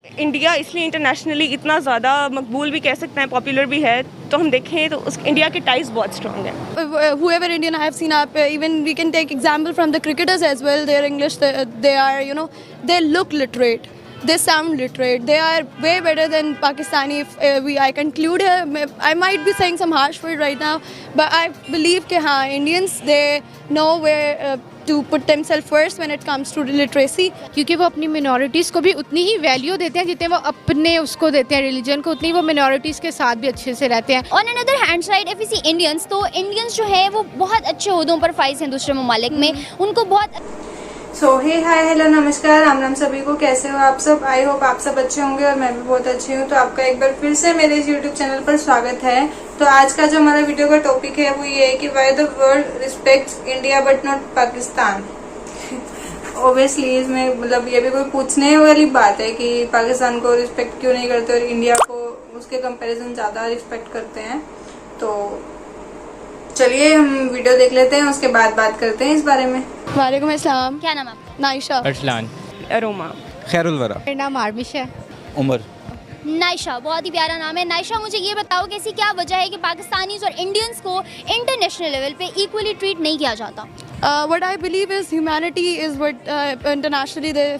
India इसलिए internationally इतना ज़्यादा मकबूल भी कह सकते हैं, पॉपुलर भी है, तो हम देखें तो उस इंडिया के टाइज बहुत स्ट्रॉन्ग हैं। Whoever Indian I have seen up, even we can take example from the cricketers as well. Their English, they are, they look literate. They sound literate. They are way better than Pakistani. If I conclude here, I might be saying some harsh word right now, but I believe that Indians, they know where to put themselves first when it comes to literacy. क्योंकि वो अपनी minorities को भी उतनी ही value देते हैं जितने वो अपने उसको देते हैं रिलीजन को, उतनी वो मिनॉरिटीज़ के साथ भी अच्छे से रहते हैं। On another hand side if we see Indians, तो इंडियंस जो है वो बहुत अच्छे ओहदों पर फाइज हैं दूसरे ममालिक में, उनको बहुत सो हे हाय हेलो नमस्कार, राम राम सभी को। कैसे हो आप सब? आई होप आप सब अच्छे होंगे और मैं भी बहुत अच्छी हूँ। तो आपका एक बार फिर से मेरे इस यूट्यूब चैनल पर स्वागत है। तो आज का जो हमारा वीडियो का टॉपिक है वो ये है कि why the world respects India but not Pakistan. Obviously इसमें मतलब ये भी कोई पूछने वाली बात है कि पाकिस्तान को रिस्पेक्ट क्यों नहीं करते और इंडिया को उसके कंपैरिजन ज़्यादा रिस्पेक्ट करते हैं। तो चलिए हम वीडियो देख लेते हैं, उसके बाद बात करते हैं इस बारे में। वालेकुम अस्सलाम। क्या नाम है आपका? नाइशा। अरसलान, अरोमा, खैरुलवरा, मेरा नाम आरमिश है। उमर। नाइशा, बहुत ही प्यारा नाम है। नाइशा, मुझे ये बताओ कि ऐसी क्या वजह है कि पाकिस्तानीज और इंडियंस को इंटरनेशनल लेवल पे इक्वली ट्रीट नहीं किया जाता? What I believe is humanity is what internationally they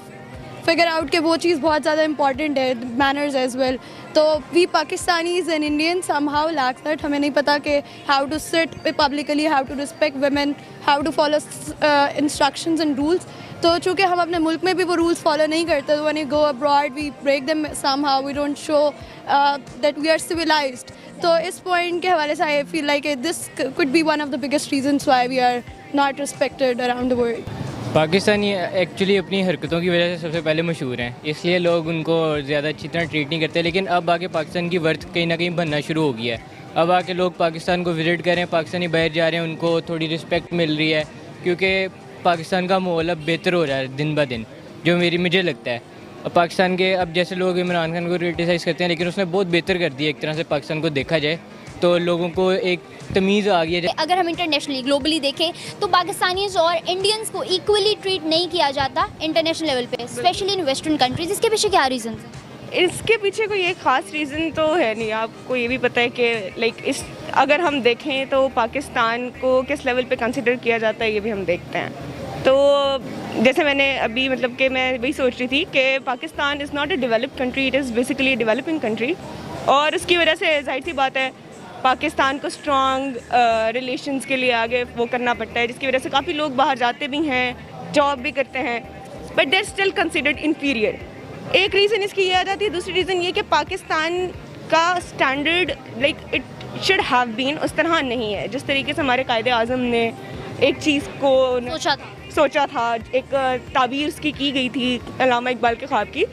figure out कि वो चीज़ बहुत ज़्यादा important है, manners as well. तो we Pakistanis and Indians somehow lack that. हमें नहीं पता कि how to sit publicly, how to respect women, how to follow instructions and rules. तो चूँकि हम अपने मुल्क में भी वो रूल्स फॉलो नहीं करते, तो when we go abroad we break them somehow, we don't show that we are civilized. तो इस पॉइंट के हवाले से I feel like this could be one of the biggest reasons why we are not respected around the world. Pakistani actually अपनी हरकतों की वजह से सबसे पहले मशहूर हैं, इसलिए लोग उनको ज़्यादा अच्छी तरह ट्रीट नहीं करते। लेकिन अब आके पाकिस्तान की वर्थ कहीं ना कहीं बनना शुरू हो गया है। अब आके लोग पाकिस्तान को विज़िट कर रहे हैं, पाकिस्तानी बाहर जा रहे हैं, उनको थोड़ी रिस्पेक्ट मिल रही है क्योंकि पाकिस्तान का माहौल अब बेहतर हो रहा है दिन ब दिन, जो मुझे लगता है। अब पाकिस्तान के अब जैसे लोग इमरान खान को क्रिटिसाइज़ करते हैं, लेकिन उसने बहुत बेहतर कर दिया एक तरह से पाकिस्तान को देखा जाए तो लोगों को एक तमीज़ आ गई है। अगर हम इंटरनेशनली ग्लोबली देखें तो पाकिस्तानीज और इंडियंस को इक्वली ट्रीट नहीं किया जाता इंटरनेशनल लेवल पे, स्पेशली इन वेस्टर्न कंट्रीज। इसके पीछे क्या रीज़न है? इसके पीछे कोई एक ख़ास रीज़न तो है नहीं। आपको ये भी पता है कि अगर हम देखें तो पाकिस्तान को किस लेवल पे कंसिडर किया जाता है, ये भी हम देखते हैं। तो जैसे मैंने अभी मतलब कि मैं वही सोच रही थी कि Pakistan is not a developed country, it is basically a developing country, और उसकी वजह से जाहिर सी बात है पाकिस्तान को स्ट्रॉन्ग रिलेशंस के लिए आगे वो करना पड़ता है, जिसकी वजह से काफ़ी लोग बाहर जाते भी हैं, जॉब भी करते हैं, but they are still considered inferior. एक रीज़न इसकी ये आ जाती है। दूसरी रीज़न ये कि पाकिस्तान का standard it should have been उस तरह नहीं है जिस तरीके से हमारे कायदे आज़म ने एक चीज़ को सोचा था, एक ताबीर उसकी की गई थी अल्लामा इकबाल के ख्वाब की।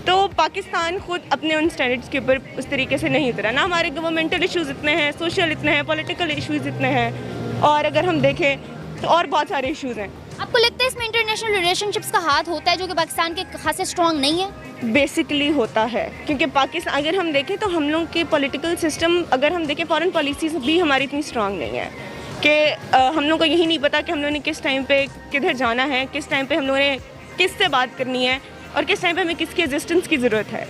तो पाकिस्तान खुद अपने उन स्टैंडर्ड्स के ऊपर उस तरीके से नहीं उतरा। ना हमारे गवर्नमेंटल इश्यूज़ इतने हैं, सोशल इतने हैं, पॉलिटिकल इश्यूज़ इतने हैं, और अगर हम देखें तो और बहुत सारे इश्यूज़ हैं। आपको लगता है इसमें इंटरनेशनल रिलेशनशिप्स का हाथ होता है जो कि पाकिस्तान के खासे स्ट्रॉन्ग नहीं है? बेसिकली होता है, क्योंकि पाकिस्तान अगर हम देखें तो हम लोग के पॉलिटिकल सिस्टम, अगर हम देखें फॉरेन पॉलिसीज़ भी हमारी इतनी स्ट्रॉन्ग नहीं है कि हम लोग को यही नहीं पता कि हम लोगों ने किस टाइम पे किधर जाना है, किस टाइम पे हम लोगों ने किससे बात करनी है और किस टाइम पे हमें किसकी एग्जिस्टेंस की ज़रूरत है।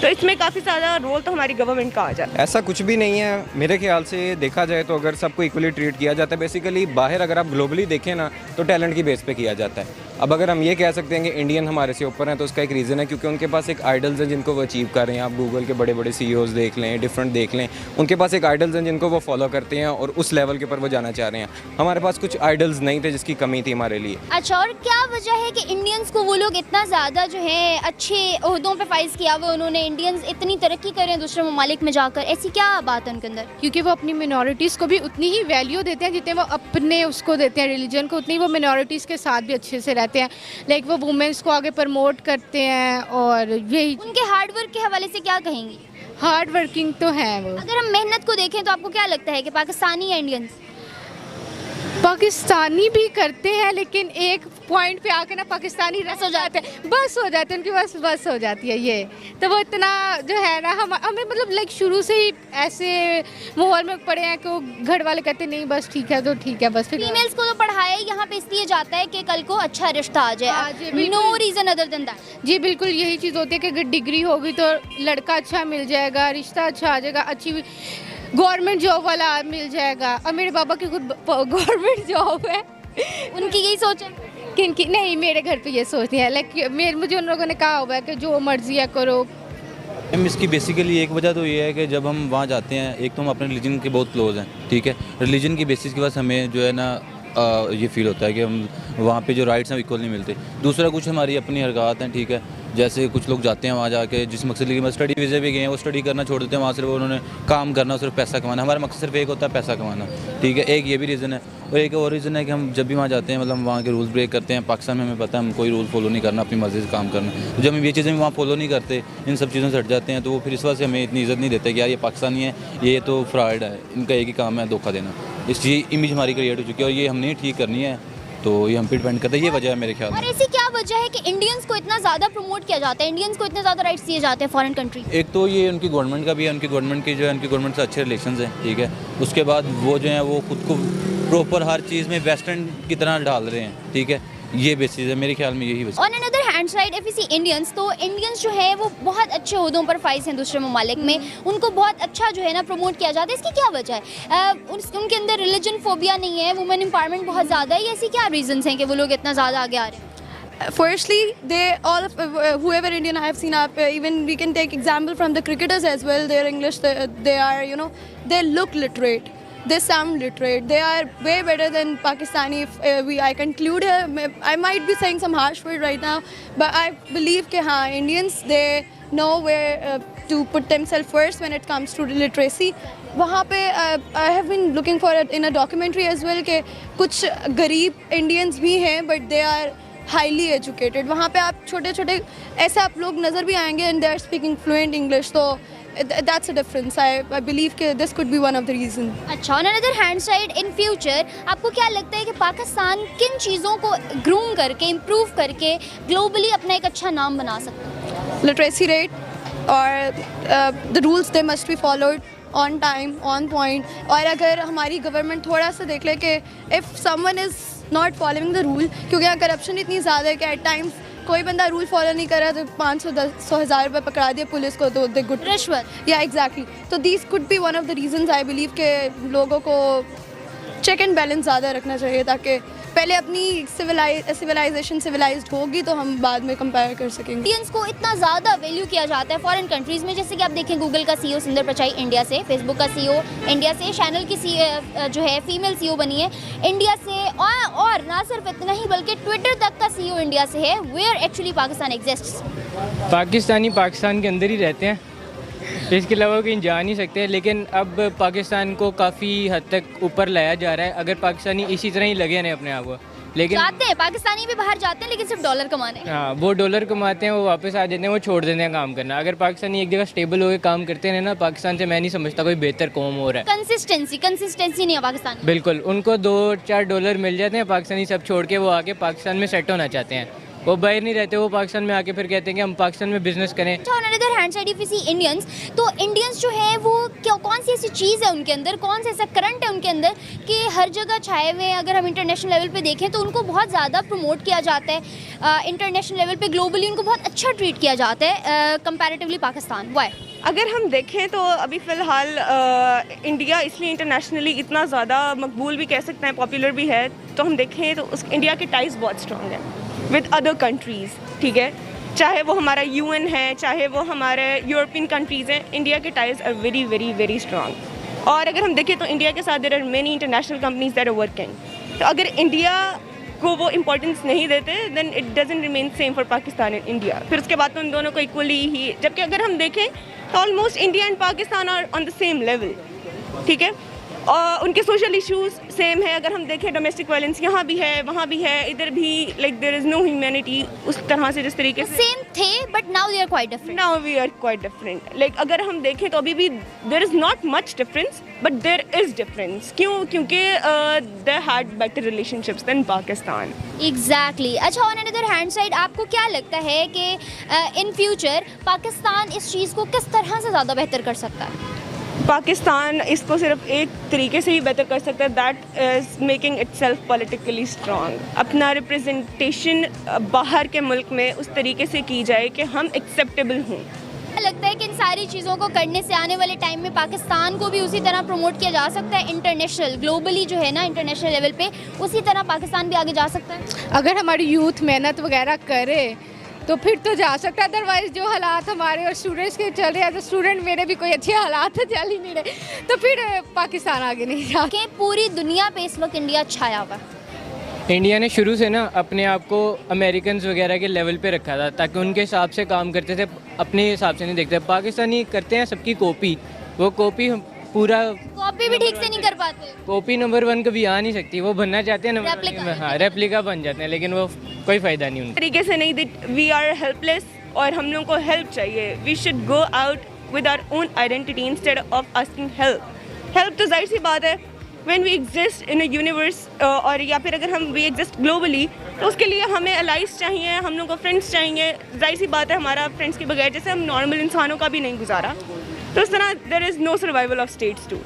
तो इसमें काफ़ी ज़्यादा रोल तो हमारी गवर्नमेंट का आ जाता है। ऐसा कुछ भी नहीं है मेरे ख्याल से। देखा जाए तो अगर सबको इक्वली ट्रीट किया जाता है, बेसिकली बाहर अगर आप ग्लोबली देखें ना तो टैलेंट की बेस पे किया जाता है। अब अगर हम ये कह सकते हैं कि इंडियन हमारे से ऊपर हैं, तो उसका एक रीज़न है क्योंकि उनके पास एक आइडल्स हैं जिनको वो अचीव कर रहे हैं। आप गूगल के बड़े बड़े CEOs देख लें, डिफरेंट देख लें, उनके पास एक आइडल्स हैं जिनको वो फॉलो करते हैं और उस लेवल के ऊपर वो जाना चाह रहे हैं। हमारे पास कुछ आइडल्स नहीं थे जिसकी कमी थी हमारे लिए। अच्छा, और क्या वजह है कि इंडियंस को वो लोग इतना ज़्यादा जो है अच्छे ओहदों पे फाइज किया हुआ उन्होंने, इंडियंस इतनी तरक्की कर रहे हैं दूसरे ममालिक में जाकर, ऐसी क्या बात है उनके अंदर? क्योंकि वो अपनी मिनॉरिटीज़ को भी उतनी ही वैल्यू देते हैं जितने वो अपने उसको देते हैं रिलीजन को, उतनी वो मिनॉरिटीज़ के साथ भी अच्छे से रहते हैं। वो वुमेन्स को आगे प्रमोट करते हैं और यही। उनके हार्ड वर्क के हवाले से क्या कहेंगी? हार्ड वर्किंग तो है वो। अगर हम मेहनत को देखें तो आपको क्या लगता है कि पाकिस्तानी या इंडियंस? पाकिस्तानी भी करते हैं, लेकिन एक पॉइंट पे आके ना पाकिस्तानी रस हो जाते हैं, बस हो जाते हैं उनकी, बस हो जाती है ये। तो वो इतना जो है ना हमें मतलब लाइक शुरू से ही ऐसे माहौल में पड़े हैं कि वो घर वाले कहते नहीं बस ठीक है तो ठीक है बस। फिर फीमेल्स को तो पढ़ाया यहाँ पे इसलिए जाता है कि कल को अच्छा रिश्ता आ जाए, no reason other than that. जी बिल्कुल यही चीज़ होती है कि अगर डिग्री होगी तो लड़का अच्छा मिल जाएगा, रिश्ता अच्छा आ जाएगा, अच्छी गवर्नमेंट जॉब वाला मिल जाएगा। और मेरे पापा की खुद गवर्नमेंट जॉब है। उनकी यही सोच है? किनकी नहीं, मेरे घर पे ये सोचती है लाइक मुझे उन लोगों ने कहा हुआ है कि जो मर्जी है करो। इसकी बेसिकली एक वजह तो ये है कि जब हम वहाँ जाते हैं, एक तो हम अपने रिलीजन के बहुत क्लोज हैं, ठीक है। रिलीजन की बेसिस के बाद हमें जो है ना ये फील होता है कि हम वहाँ पे जो राइट्स हैं इक्वल नहीं मिलते। दूसरा कुछ हमारी अपनी हरकत हैं, ठीक है। जैसे कुछ लोग जाते हैं वहाँ जाके जिस मकसद के लिए स्टडी वीज़े भी गए हैं, वो स्टडी करना छोड़ देते हैं, वहाँ सिर्फ उन्होंने काम करना, सिर्फ पैसा कमाना। हमारा मकसद सिर्फ एक होता है पैसा कमाना, ठीक है। एक ये भी रीज़न है, और एक और रीज़न है कि हम जब भी वहाँ जाते हैं मतलब वहाँ के रूल्स ब्रेक करते हैं। पाकिस्तान में हमें पता है हम कोई रूल फॉलो नहीं करना, अपनी मर्ज़ी से काम करना। तो जब हम ये चीज़ें वहाँ फॉलो नहीं करते, इन सब चीज़ों से हट जाते हैं, तो वो फिर इस वजह से हमें इतनी इज़्ज़त नहीं देते कि यार ये पाकिस्तानी है, ये तो फ्रॉड है, इनका एक ही काम है धोखा देना। इस चीज़ इमेज हमारी क्रिएट हो चुकी है और ये हमने ठीक करनी है, तो ये हम पे डिपेंड करता है। ये वजह है मेरे ख्याल में। और ऐसी क्या वजह है कि इंडियंस को इतना ज़्यादा प्रमोट किया जाता है, इंडियंस को इतने ज़्यादा राइट्स दिए जाते हैं फॉरेन कंट्री? एक तो ये उनकी गवर्नमेंट का भी है, उनकी गवर्नमेंट की जो है उनकी गवर्नमेंट से अच्छे रिलेशंस हैं, ठीक है। उसके बाद वो जो है वो खुद को प्रॉपर हर चीज़ में वेस्टर्न की तरह डाल रहे हैं, ठीक है। ये बेसिस है मेरे ख्याल में, यही वजह। On another hand side if you see Indians, तो इंडियंस जो है वो बहुत अच्छे ओहदों पर फाइज हैं दूसरे ममालिक में, उनको बहुत अच्छा जो है ना प्रमोट किया जाता है। इसकी क्या वजह है? उनके अंदर रिलीजन फोबिया नहीं है, वुमेन एम्पावरमेंट बहुत ज़्यादा है, ऐसी क्या रीजंस हैं कि वो लोग इतना ज़्यादा आगे आ रहे हैं? Firstly, they all of whoever Indian I have seen, even we can take example from the cricketers as well. Their English, they are they look literate. They sound literate. They are way better than Pakistani. If I conclude here, I might be saying some harsh word right now, but I believe कि हाँ Indians they know where to put themselves first when it comes to literacy. वहाँ पे I have been looking for it in a documentary as well कि कुछ गरीब Indians भी हैं, but they are highly educated. वहाँ पे आप छोटे छोटे ऐसे आप लोग नज़र भी आएंगे and they are speaking fluent English, so that's a difference. I believe कि this could be one of the reason. अच्छा, on another hand side in future आपको क्या लगता है कि पाकिस्तान किन चीज़ों को ग्रूम करके इम्प्रूव करके ग्लोबली अपना एक अच्छा नाम बना सकता है? लिटरेसी रेट और the rules they must be followed on time on point. और अगर हमारी गवर्नमेंट थोड़ा सा देख ले कि if someone is not following the rule, क्योंकि यहाँ करप्शन इतनी ज़्यादा है कि एट टाइम्स कोई बंदा रूल फॉलो नहीं कर रहा तो 500-1000 रुपये पकड़ा दिया पुलिस को, तो दे गुड रिश्वत। या एग्जैक्टली। तो these could be one of the reasons I believe के लोगों को चेक एंड बैलेंस ज़्यादा रखना चाहिए, ताकि पहले अपनी सिविलाइजेशन सिविलाइज्ड होगी तो हम बाद में कंपेयर कर सकेंगे। इंडियंस को इतना ज़्यादा वैल्यू किया जाता है फॉरेन कंट्रीज़ में, जैसे कि आप देखें गूगल का सीईओ सुंदर पिचाई इंडिया से, फेसबुक का सीईओ इंडिया से, चैनल की जो है फीमेल सीईओ बनी है इंडिया से, और ना सिर्फ इतना ही बल्कि ट्विटर तक का सीईओ इंडिया से है। Where actually Pakistan exists? Pakistani Pakistan के अंदर ही रहते हैं, इसके अलावा कहीं जा नहीं सकते। लेकिन अब पाकिस्तान को काफ़ी हद तक ऊपर लाया जा रहा है, अगर पाकिस्तानी इसी तरह ही लगे हैं अपने आप को। लेकिन जाते हैं पाकिस्तानी भी बाहर जाते हैं, लेकिन सिर्फ डॉलर कमाने। हाँ, वो डॉलर कमाते हैं, वो वापस आ जाते हैं, वो छोड़ देते हैं काम करना। अगर पाकिस्तानी एक जगह स्टेबल होकर काम करते हैं ना, पाकिस्तान से मैं नहीं समझता कोई बेहतर कौम हो रहा है। कंसिस्टेंसी नहीं है पाकिस्तान। बिल्कुल, उनको 2-4 डॉलर मिल जाते हैं, पाकिस्तानी सब छोड़ के वो आके पाकिस्तान में सेट होना चाहते हैं। वो बाहर नहीं रहते, वो पाकिस्तान में आके फिर कहते हैं कि हम पाकिस्तान में बिजनेस करें। इंडियंस, तो इंडियंस जो है वो कौन सी ऐसी चीज़ है उनके अंदर, कौन सा ऐसा करंट है उनके अंदर कि हर जगह छाए हुए हैं? अगर हम इंटरनेशनल लेवल पे देखें तो उनको बहुत ज़्यादा प्रमोट किया जाता है, इंटरनेशनल लेवल पे ग्लोबली उनको बहुत अच्छा ट्रीट किया जाता है कंपैरेटिवली पाकिस्तान। वाई? अगर हम देखें तो अभी फ़िलहाल इंडिया इसलिए इंटरनेशनली इतना ज़्यादा मकबूल भी कह सकते हैं, पॉपुलर भी है। तो हम देखें तो इंडिया के टाइज बहुत स्ट्रॉन्ग हैं विद अदर कंट्रीज़, ठीक है। चाहे वो हमारा यूएन है, चाहे वो हमारे यूरोपियन कंट्रीज़ हैं, इंडिया के ties are very very very strong. और अगर हम देखें तो इंडिया के साथ there are many international companies that are working. तो अगर इंडिया को वो इम्पोर्टेंस नहीं देते then it doesn't remain same for Pakistan and India. फिर उसके बाद तो उन दोनों को इक्वली ही, जबकि अगर हम देखें तो almost India and Pakistan are on the same level, ठीक है। उनके सोशल इश्यूज सेम है। अगर हम देखें डोमेस्टिक वायलेंस यहाँ भी है, वहाँ भी है, इधर भी like there is no humanity उस तरह से जिस तरीके से सेम थे but now they are quite different. Now we are quite different. Like अगर हम देखें तो अभी भी there is not much difference but there is difference. क्यों? क्योंकि they had better relationships than Pakistan. Exactly. अच्छा, ऑन अनदर हैंड साइड आपको क्या लगता है कि इन फ्यूचर पाकिस्तान इस चीज़ को किस तरह से ज़्यादा बेहतर कर सकता है? पाकिस्तान इसको सिर्फ एक तरीके से ही बेहतर कर सकता है, that is making itself politically strong. अपना रिप्रेजेंटेशन बाहर के मुल्क में उस तरीके से की जाए कि हम एक्सेप्टेबल हों। लगता है कि इन सारी चीज़ों को करने से आने वाले टाइम में पाकिस्तान को भी उसी तरह प्रमोट किया जा सकता है इंटरनेशनल, ग्लोबली जो है ना, इंटरनेशनल लेवल पे उसी तरह पाकिस्तान भी आगे जा सकता है अगर हमारी यूथ मेहनत वगैरह करे तो फिर तो जा सकता है। अदरवाइज जो हालात हमारे और स्टूडेंट्स के चल रहे हैं, तो स्टूडेंट मेरे भी कोई अच्छे हालात चल ही नहीं रहे, तो फिर पाकिस्तान आगे नहीं जा। कि पूरी दुनिया पे इस वक्त इंडिया छाया हुआ है। इंडिया ने शुरू से ना अपने आप को अमेरिकन वगैरह के लेवल पे रखा था ताकि उनके हिसाब से काम करते थे, अपने हिसाब से नहीं देखते। पाकिस्तानी करते हैं सबकी कॉपी, वो कॉपी पूरा कॉपी भी ठीक से नहीं कर पाते। कॉपी नंबर 1 कभी आ नहीं सकती, वो बनना चाहते हैं नंबर, हाँ रेप्लिका बन जाते हैं, लेकिन वो कोई फ़ायदा नहीं उनका। तरीके से नहीं, वी आर हेल्पलेस और हम लोगों को हेल्प चाहिए। We should go out with our own identity instead of asking help. Help तो जाहिर सी बात है when we exist in a universe, और या फिर अगर हम वी एग्जिस्ट ग्लोबली तो उसके लिए हमें अलाइज चाहिए, हम लोगों को फ्रेंड्स चाहिए। जाहिर सी बात है हमारा फ्रेंड्स के बगैर जैसे हम नॉर्मल इंसानों का भी नहीं गुजारा, तो उस तरह there is no survival of states too.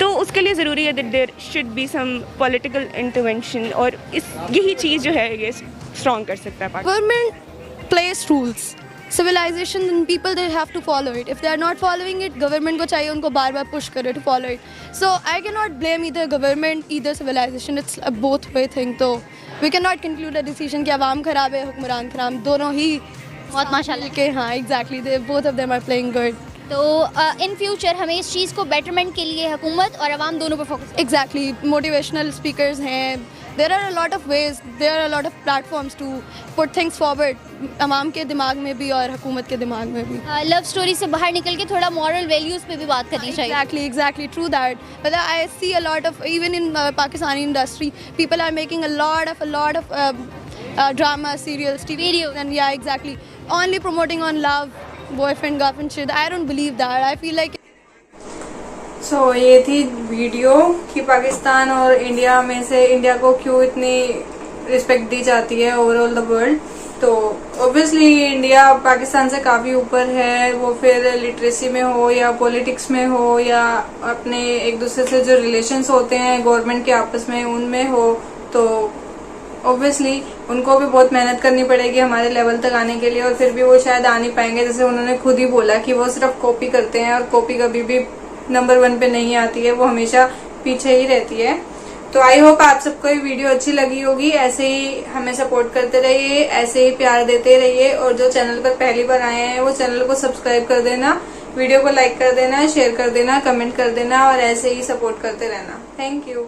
तो उसके लिए ज़रूरी है that there should be some political intervention, और यही चीज़ जो है ये स्ट्रॉन्ग कर सकता है। Government plays rules. Civilization and people, they have to follow it. If they are not following it, government को चाहिए उनको बार बार push करे to follow it. So I cannot blame either government, either civilization. It's a both way thing. तो we cannot conclude a decision कि अवाम खराब है, हुक्मरान खराब, दोनों ही बहुत माशाल्लाह के, हाँ exactly, they both of them are playing good. तो इन फ्यूचर हमें इस चीज़ को बेटरमेंट के लिए हुकूमत और आवाम दोनों पर फोकस। Exactly, motivational speakers हैं. There are a lot of ways, there are a lot of platforms to put things forward. आवाम के दिमाग में भी और हुकूमत के दिमाग में भी. लव स्टोरी से बाहर निकल के थोड़ा मॉरल वैल्यूज़ पे भी बात करनी चाहिए। Exactly, true that. But I see a lot of, even in Pakistani industry, people are making a lot of drama, serials, TV videos, and yeah, exactly. Only promoting on love, boyfriend, girlfriend shit. I don't believe that. I feel like. सो ये थी video कि पाकिस्तान और India में से India को क्यों इतनी respect दी जाती है ओवरऑल द वर्ल्ड। तो ऑब्वियसली इंडिया पाकिस्तान से काफ़ी ऊपर है, वो फिर लिटरेसी में हो या पॉलिटिक्स में हो या अपने एक दूसरे से जो रिलेशंस होते हैं गवर्नमेंट के आपस में उनमें हो, तो ऑब्वियसली उनको भी बहुत मेहनत करनी पड़ेगी हमारे लेवल तक आने के लिए, और फिर भी वो शायद आ नहीं पाएंगे। जैसे उन्होंने खुद ही बोला कि वो सिर्फ कॉपी करते हैं और कॉपी कभी भी नंबर 1 पे नहीं आती है, वो हमेशा पीछे ही रहती है। तो आई होप आप सबको ये वीडियो अच्छी लगी होगी। ऐसे ही हमें सपोर्ट करते रहिए, ऐसे ही प्यार देते रहिए, और जो चैनल पर पहली बार आए हैं वो चैनल को सब्सक्राइब कर देना, वीडियो को लाइक कर देना, शेयर कर देना, कमेंट कर देना, और ऐसे ही सपोर्ट करते रहना। Thank you.